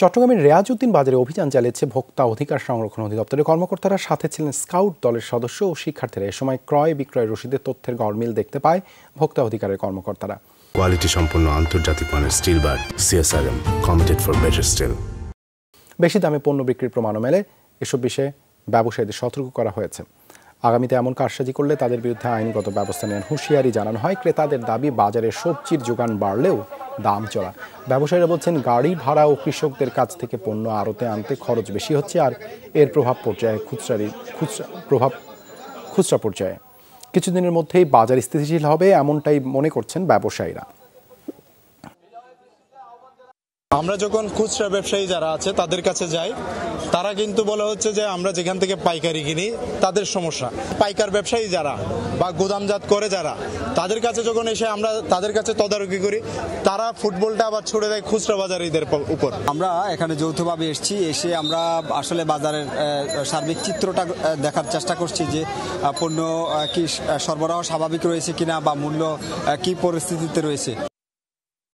চট্টগ্রামের রেয়াজউদ্দিন বাজারে অভিযান চালিয়েছে ভোক্তা অধিকার সংরক্ষণ অধিদপ্তরের কর্মকর্তারা, সাথে ছিলেন স্কাউট দলের সদস্য ও শিক্ষার্থীরা। এ সময় ক্রয় বিক্রয় রসিদের তথ্যের গরমিল দেখতে পায় ভোক্তা অধিকারের কর্মকর্তারা। কোয়ালিটি সম্পন্ন আন্তর্জাতিক মানের still bar CSRM, committed for better still. বেশি দামে পণ্য বিক্রির প্রমাণও মেলে। এসব বিষয়ে ব্যবসায়ীদের সতর্ক করা হয়েছে। আগামীতে এমন কারসাজি করলে তাদের বিরুদ্ধে আইনগত ব্যবস্থা নেওয়ার হুঁশিয়ারি জানানো হয়। ক্রেতাদের দাবি, বাজারে সবজির যোগান বাড়লেও দাম চড়া। ব্যবসায়ীরা বলছেন, গাড়ি ভাড়া ও কৃষকদের কাছ থেকে পণ্য আড়তে আনতে খরচ বেশি হচ্ছে, আর এর প্রভাব খুচরা পর্যায়ে। কিছুদিনের মধ্যেই বাজার স্থিতিশীল হবে, এমনটাই মনে করছেন ব্যবসায়ীরা। আমরা যখন খুচরা ব্যবসায়ী যারা আছে তাদের কাছে যাই, তারা কিন্তু বলা হচ্ছে যে আমরা যেখান থেকে পাইকারি কিনি তাদের সমস্যা। পাইকার ব্যবসায়ী যারা বা গোদামজাত করে যারা, তাদের কাছে যখন এসে আমরা তাদের কাছে তদারকি করি, তারা ফুটবলটা আবার ছুড়ে দেয় খুচরা বাজারীদের উপর। আমরা এখানে যৌথভাবে এসে আমরা আসলে বাজারের সার্বিক চিত্রটা দেখার চেষ্টা করছি যে পণ্য কি সরবরাহ স্বাভাবিক রয়েছে কিনা বা মূল্য কি পরিস্থিতিতে রয়েছে।